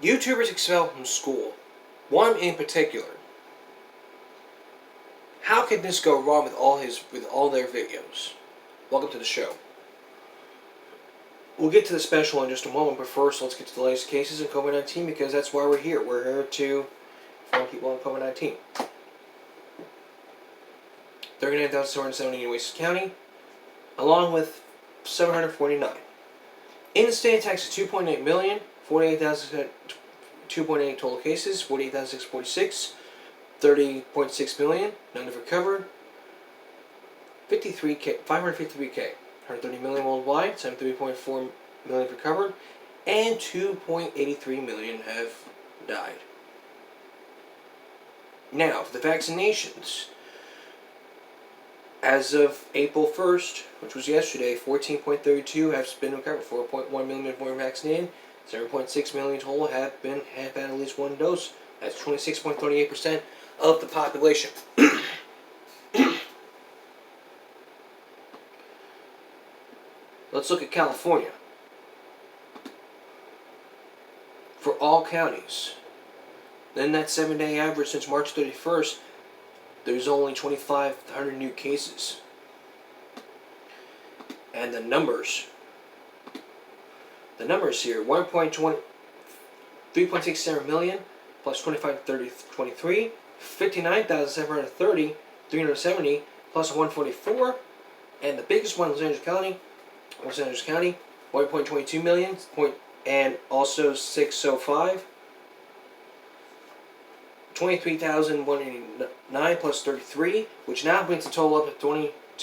YouTubers expelled from school. One in particular. How could this go wrong with all their videos? Welcome to the show. We'll get to the special in just a moment, but first let's get to the latest cases in COVID-19 because that's why we're here. We're here to inform people on COVID-19. 39,770 in Oasis County, along with 749. In the state of Texas, 2.8 million, 48,000, 2.8 total cases, 48,646, 30.6 million, none have recovered, 553K, 130 million worldwide, 73.4 million recovered, and 2.83 million have died. Now, for the vaccinations, as of April 1st, which was yesterday, 14.32 have been recovered, 4.1 million have been vaccinated, 7.6 million total have had at least one dose. That's 26.38% of the population. Let's look at California. For all counties, then that 7-day average since March 31st, there's only 2,500 new cases. And the numbers here, 3.67 million plus 25,30, 59,730, 370 plus 144, and the biggest one, Los Angeles County, 1.22 million, and also 605, 23,189 plus 33, which now brings the total up to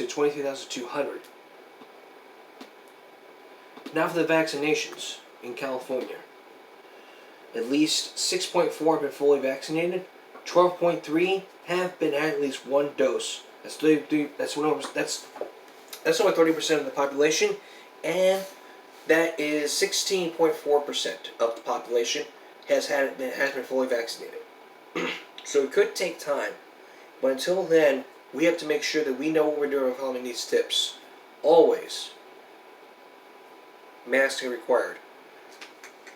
23,200. Now for the vaccinations in California. At least 6.4 have been fully vaccinated. 12.3 have been at least one dose. That's only 30% of the population, and that is 16.4% of the population has been fully vaccinated. So it could take time, but until then, we have to make sure that we know what we're doing following these tips. Always, masks are required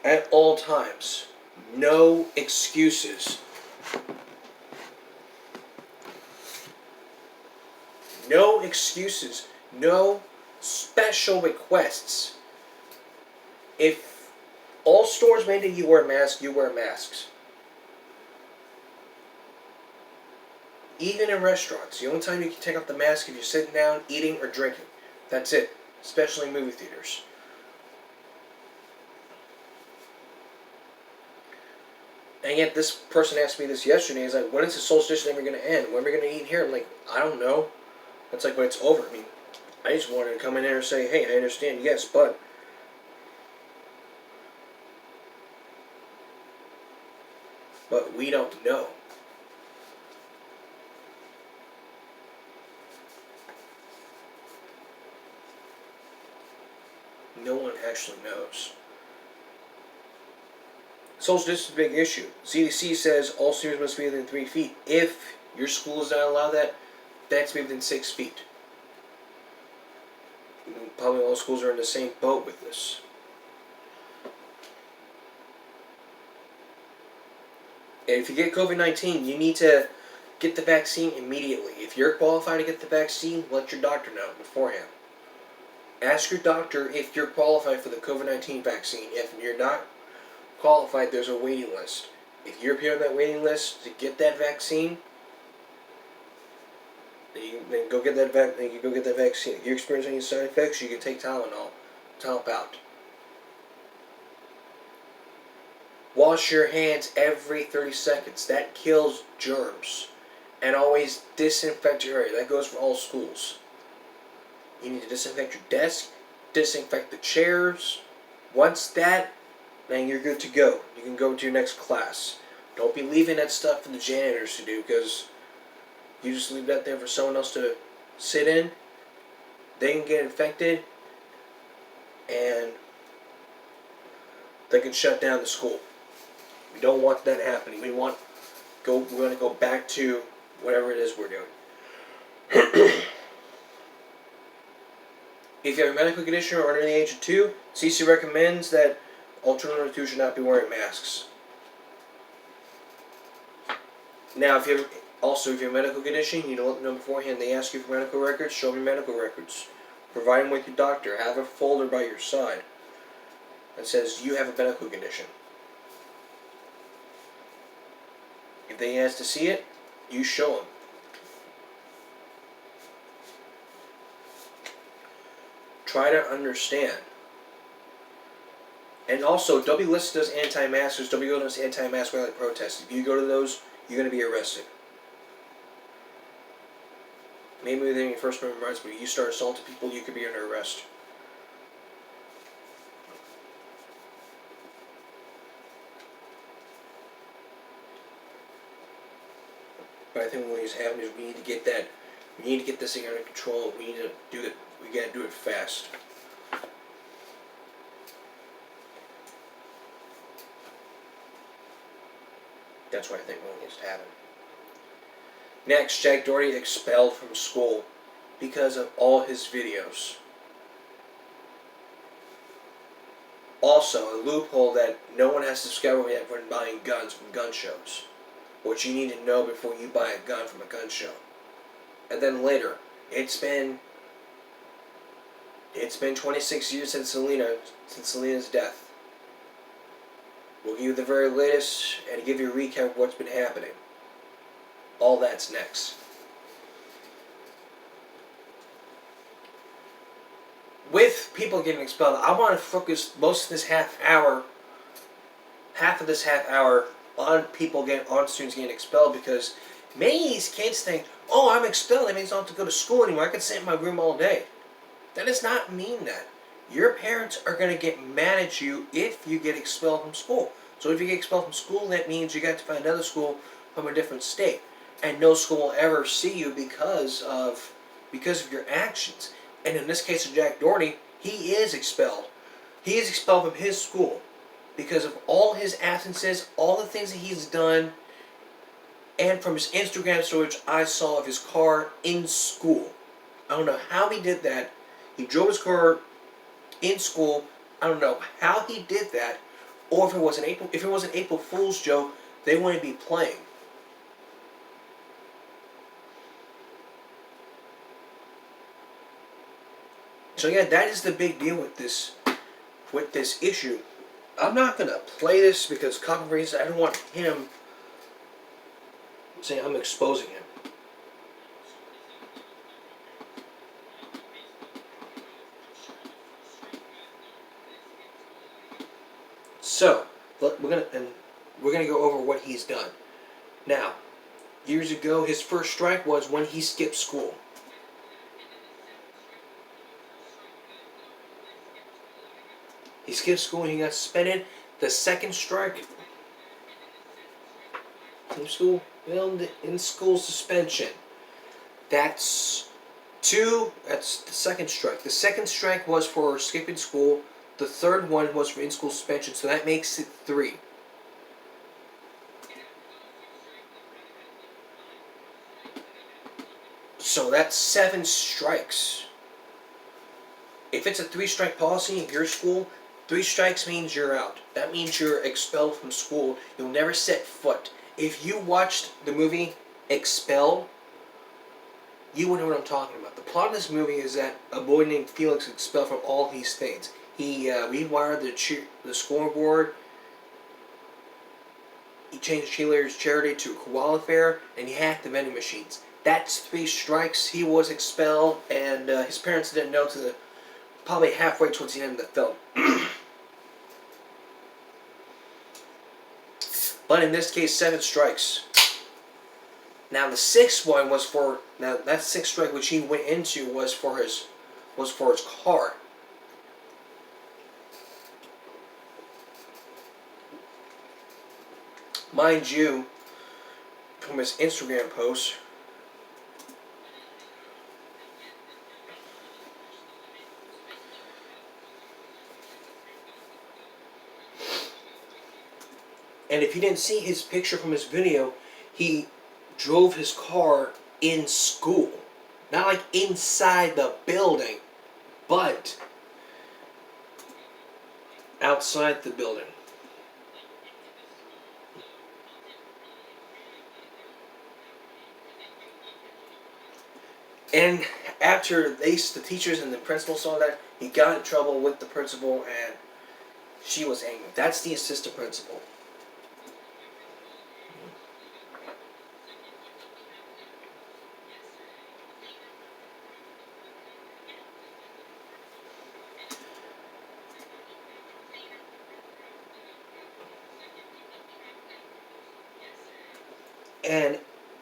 at all times. No excuses. No excuses. No special requests. If all stores mandate you wear masks, you wear masks. Even in restaurants, the only time you can take off the mask if you're sitting down, eating, or drinking. That's it. Especially in movie theaters. And yet this person asked me this yesterday. He's like, when is the social distancing ever going to end? When are we going to eat here? I'm like, I don't know. That's like when it's over. I mean, I just wanted to come in there and say, hey, I understand, yes, but we don't know. No one actually knows. Social distance is a big issue. CDC says all students must be within 3 feet. If your school does not allow that, that's within 6 feet. Probably all schools are in the same boat with this. And if you get COVID-19, you need to get the vaccine immediately. If you're qualified to get the vaccine, let your doctor know beforehand. Ask your doctor if you're qualified for the COVID-19 vaccine. If you're not qualified, there's a waiting list. If you're appear on that waiting list to get that vaccine, then go get that vaccine. If you experience any side effects, you can take Tylenol to help out. Wash your hands every 30 seconds. That kills germs. And always disinfect your area. That goes for all schools. You need to disinfect your desk, disinfect the chairs. Once that, then you're good to go. You can go to your next class. Don't be leaving that stuff for the janitors to do, because you just leave that there for someone else to sit in. They can get infected, and they can shut down the school. We don't want that happening. We want to go back to whatever it is we're doing. If you have a medical condition or under the age of 2, CDC recommends that Alternative number 2 should not be wearing masks. Now, if you have a medical condition, you know let them know beforehand. They ask you for medical records. Show them your medical records. Provide them with your doctor. Have a folder by your side that says you have a medical condition. If they ask to see it, you show them. Try to understand. And also, don't be listed as anti-maskers. Don't be going to those anti-mask rally protests. If you go to those, you're going to be arrested. Maybe within your First Amendment rights, but if you start assaulting people, you could be under arrest. But I think what is happening is we need to get this thing under control. We need to do it. We got to do it fast. That's what I think really needs to happen. Next, Jack Doherty expelled from school because of all his videos. Also, a loophole that no one has discovered yet when buying guns from gun shows. What you need to know before you buy a gun from a gun show. And then later, it's been 26 years since Selena's death. We'll give you the very latest and give you a recap of what's been happening. All that's next. With people getting expelled, I want to focus most of this half of this half hour on students getting expelled, because many of these kids think, oh, I'm expelled, that means I don't have to go to school anymore. I can sit in my room all day. That does not mean that. Your parents are going to get mad at you if you get expelled from school. So if you get expelled from school, that means you got to find another school from a different state. And no school will ever see you because of your actions. And in this case of Jack Doherty, he is expelled. He is expelled from his school because of all his absences, all the things that he's done, and from his Instagram story, which I saw of his car in school. I don't know how he did that. He drove his car in school. I don't know how he did that, or if it was an April Fool's joke, they wouldn't be playing. So yeah, that is the big deal with this issue. I'm not gonna play this because copyright reasons. I don't want him saying I'm exposing him. So we're gonna go over what he's done. Now, years ago, his first strike was when he skipped school. He skipped school and he got suspended. The second strike in school suspension. That's the second strike. The second strike was for skipping school. The third one was for in-school suspension, so that makes it 3. So that's 7 strikes. If it's a 3-strike policy in your school, 3 strikes means you're out. That means you're expelled from school. You'll never set foot. If you watched the movie Expelled, you would know what I'm talking about. The plot of this movie is that a boy named Felix is expelled from all these things. He rewired the scoreboard. He changed cheerleaders' charity to a koala fair, and he hacked the vending machines. That's 3 strikes. He was expelled, and his parents didn't know till probably halfway towards the end of the film. But in this case, 7 strikes. Now the 6th one was for that 6th strike which he went into was for his car. Mind you, from his Instagram post, and if you didn't see his picture from his video, he drove his car in school. Not like inside the building, but outside the building. And after the teachers and the principal saw that, he got in trouble with the principal, and she was angry. That's the assistant principal. And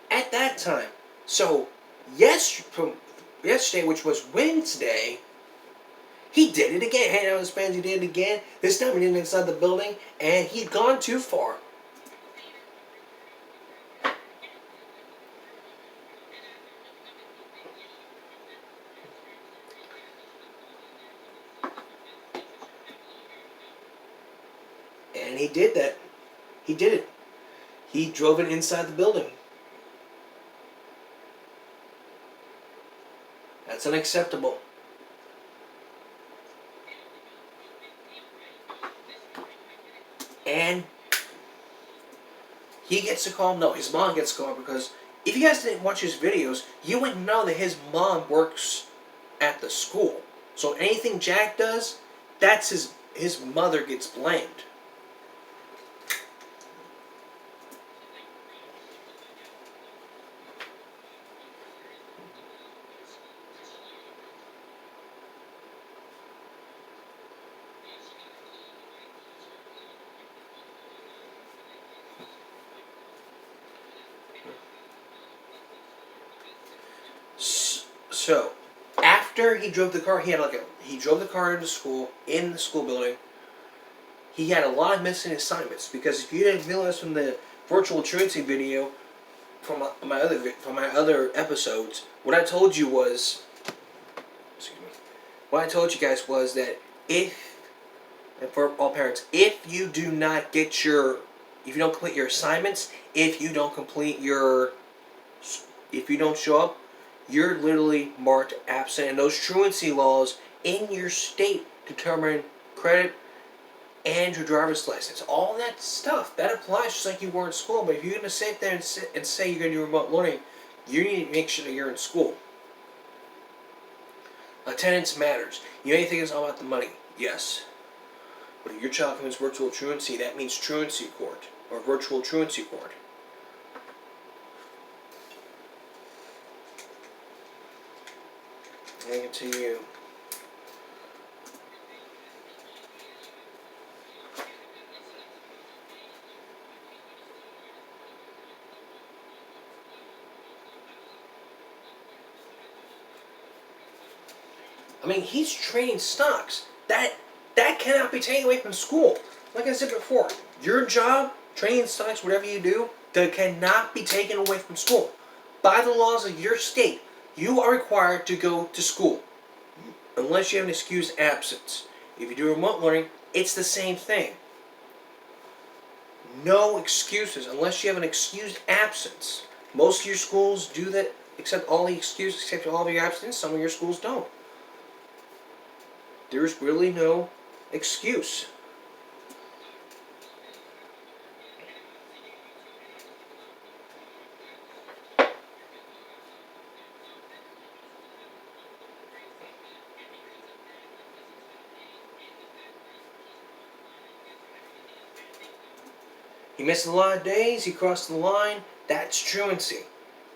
at that time, so from yesterday, which was Wednesday, he did it again. Hanging out with his friends, he did it again. This time he did it inside the building, and he'd gone too far. And he did that. He did it. He drove it inside the building. That's unacceptable. And he gets a call. No, his mom gets a call, because if you guys didn't watch his videos, you wouldn't know that his mom works at the school. So anything Jack does, that's his mother gets blamed. So, after he drove the car, he drove the car into school, in the school building. He had a lot of missing assignments, because if you didn't realize from the virtual truancy video from my other episodes, what I told you was, excuse me, what I told you guys was that and for all parents, if you don't complete your assignments, if you don't show up, you're literally marked absent. And those truancy laws in your state determine credit and your driver's license. All that stuff, that applies just like you were in school. But if you're going to sit there and say you're going to do remote learning, you need to make sure that you're in school. Attendance matters. You may think it's all about the money. Yes. But if your child commits virtual truancy, that means truancy court, or virtual truancy court. I can tell you. I mean, he's trading stocks. That cannot be taken away from school. Like I said before, your job, trading stocks, whatever you do, that cannot be taken away from school. By the laws of your state, you are required to go to school, unless you have an excused absence. If you do remote learning, it's the same thing. No excuses, unless you have an excused absence. Most of your schools do that, except all the excuses, except all of your absence. Some of your schools don't. There's really no excuse. He missed a lot of days, he crossed the line, that's truancy.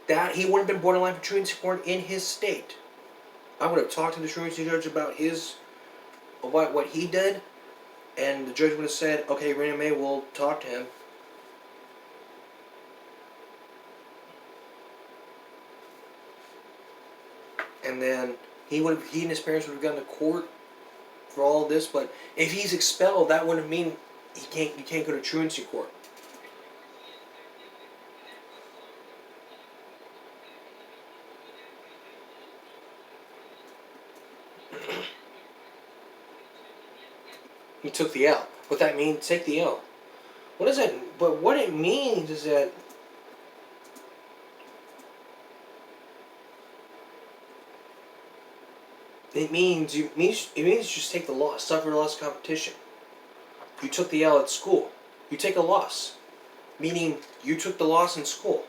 That he wouldn't have been borderline for truancy court in his state. I would have talked to the truancy judge about what he did, and the judge would have said, okay, Raina May, we'll talk to him. And then he and his parents would have gone to court for all of this, but if he's expelled, that wouldn't mean you can't go to truancy court. He took the L. What that means, take the L. What does that? But what it means is that it means you just take the loss, suffer the loss of competition. You took the L at school. You take a loss, meaning you took the loss in school.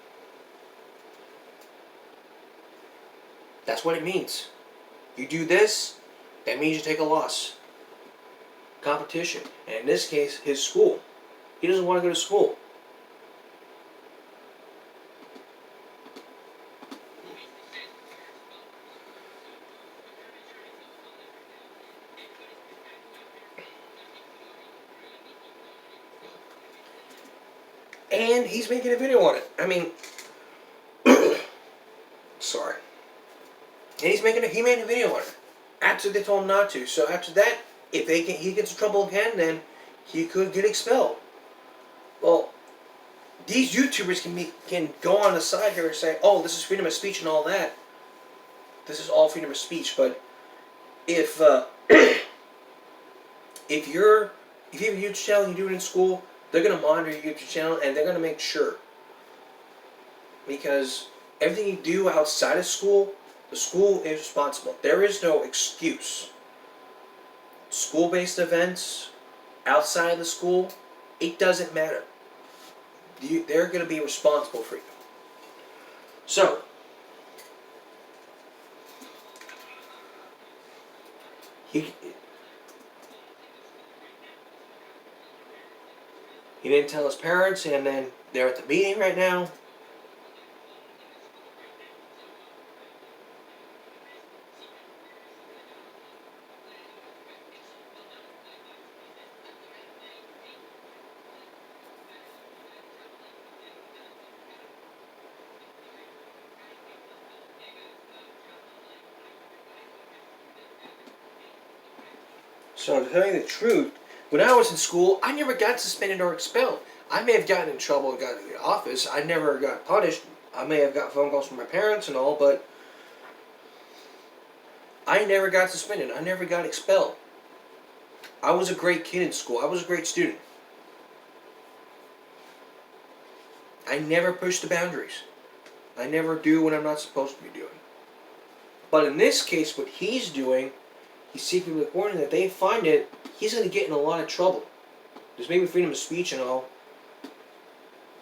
That's what it means. You do this, that means you take a loss. Competition. And in this case, his school. He doesn't want to go to school. And he's making a video on it. I mean, sorry. And he made a video on it. After they told him not to. So after that, if he gets in trouble again, then he could get expelled. Well, these YouTubers can go on the side here and say, "Oh, this is freedom of speech and all that." This is all freedom of speech, but if if you have a YouTube channel and you do it in school, they're gonna monitor your YouTube channel and they're gonna make sure, because everything you do outside of school, the school is responsible. There is no excuse. School-based events outside of the school, it doesn't matter. They're going to be responsible for you. So, he didn't tell his parents, and then they're at the meeting right now. So to tell you the truth, when I was in school, I never got suspended or expelled. I may have gotten in trouble and gotten in the office. I never got punished. I may have got phone calls from my parents and all, but I never got suspended. I never got expelled. I was a great kid in school. I was a great student. I never pushed the boundaries. I never do what I'm not supposed to be doing. But in this case, what he's doing, he's secretly recording that they find it, he's going to get in a lot of trouble. There's maybe freedom of speech and all.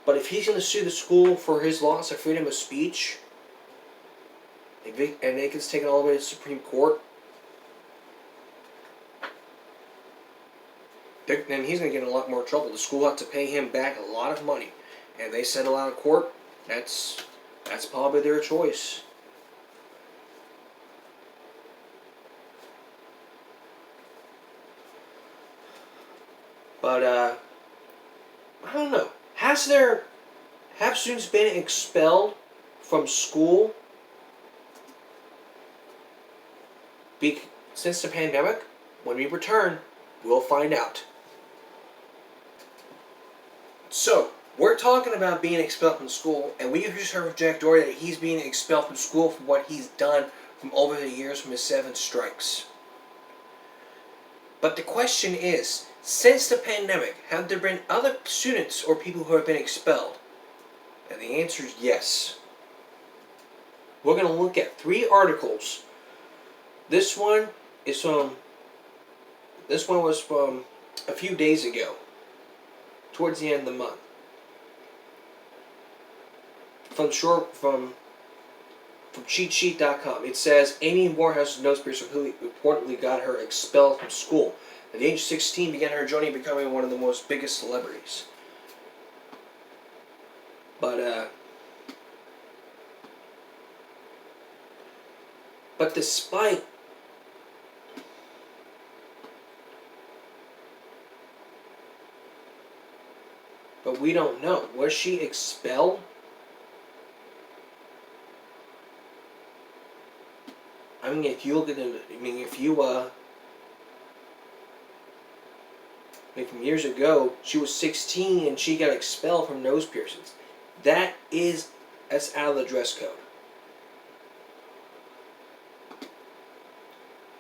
But if he's going to sue the school for his loss of freedom of speech, and it gets taken all the way to the Supreme Court, then he's going to get in a lot more trouble. The school has to pay him back a lot of money. And they settle out of court, that's probably their choice. But, I don't know. Have students been expelled from school since the pandemic? When we return, we'll find out. So, we're talking about being expelled from school, and we just heard from Jack Doherty that he's being expelled from school for what he's done from over the years from his 7 strikes. But the question is, since the pandemic, have there been other students or people who have been expelled? And the answer is yes. We're going to look at 3 articles. This one was from a few days ago, towards the end of the month. From cheatsheet.com. It says Amy Warehouse's nose piercer who reportedly got her expelled from school. At the age of 16, began her journey becoming one of the most biggest celebrities. But despite but we don't know. Was she expelled? I mean, if you look at from years ago, she was 16 and she got expelled from nose piercings. That's out of the dress code.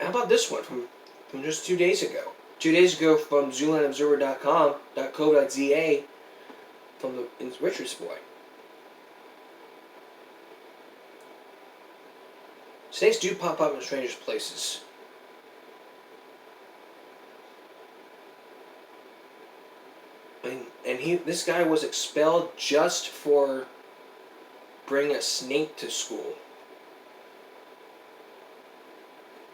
How about this one from just 2 days ago? 2 days ago from ZoolanObserver.com.co.za from the Richards Boy. Snakes do pop up in strangers' places. this guy was expelled just for bringing a snake to school.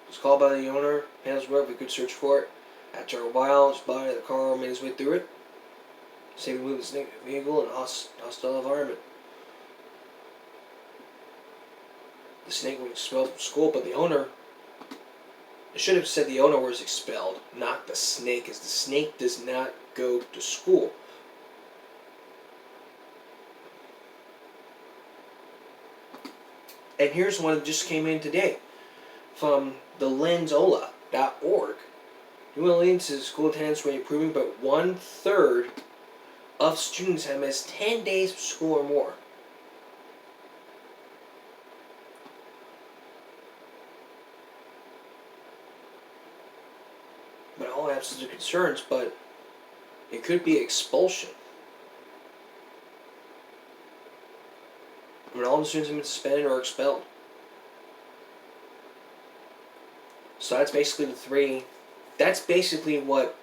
He was called by the owner, hands were up, we could search for it. After a while, his body in the car made his way through it. Safely moved the snake vehicle in a hostile environment. The snake was expelled from school, but the owner, I should have said the owner was expelled, not the snake, as the snake does not go to school. And here's one that just came in today from the lensola.org. New Orleans' school attendance rate improving, but 1/3 of students have missed 10 days of school or more. But all absence of concerns, but it could be expulsion. When all the students have been suspended or expelled. So that's basically the three. That's basically what,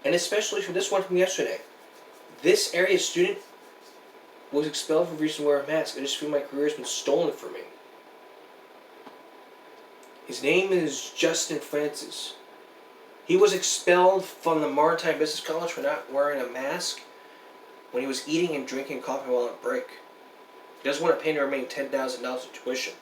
and especially for this one from yesterday. This area student was expelled for refusing to wear a mask. I just feel my career has been stolen from me. His name is Justin Francis. He was expelled from the Maritime Business College for not wearing a mask when he was eating and drinking coffee while on break. He doesn't want to pay the remaining $10,000 of tuition.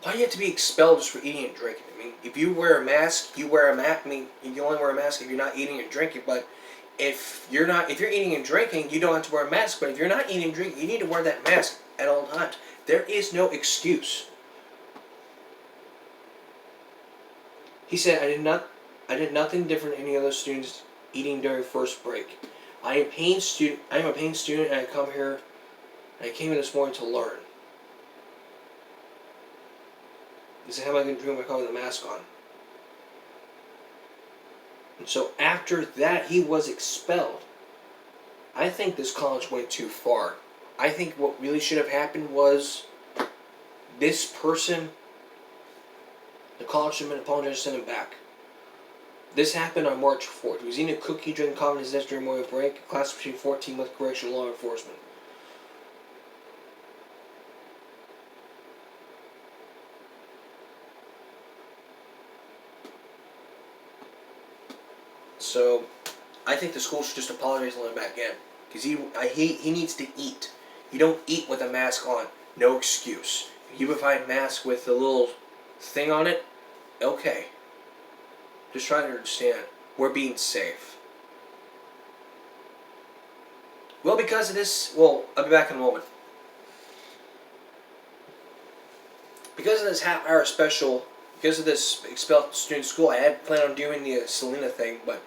Why do you have to be expelled just for eating and drinking? I mean, if you wear a mask, you wear a mask. I mean, you only wear a mask if you're not eating and drinking. But if you're eating and drinking, you don't have to wear a mask. But if you're not eating and drinking, you need to wear that mask at all times. There is no excuse. He said, I did nothing different than any other students eating during first break. I am a paying student, and I came here this morning to learn. He said, how am I going to drink my coffee with a mask on? And so after that, he was expelled. I think this college went too far. I think what really should have happened was this person, the college should have been apologized and sent him back. This happened on March 4th. He was eating a cookie, drinking coffee in his desk during morning break. A class between 14 with correctional law enforcement. So, I think the school should just apologize and let him back in. Because he needs to eat. You don't eat with a mask on. No excuse. If you provide a mask with a little thing on it, okay. Just trying to understand. We're being safe. Well, because of this, I'll be back in a moment. Because of this half-hour special, because of this expelled student school, I had planned on doing the Selena thing, but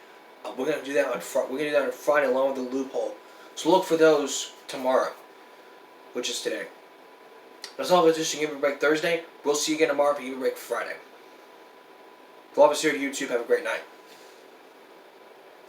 we're gonna do that on Friday along with the loophole. So look for those tomorrow, which is today. That's all for this Give Me a Break Thursday. We'll see you again tomorrow for Give Me a Break Friday. For all of us here at YouTube, have a great night.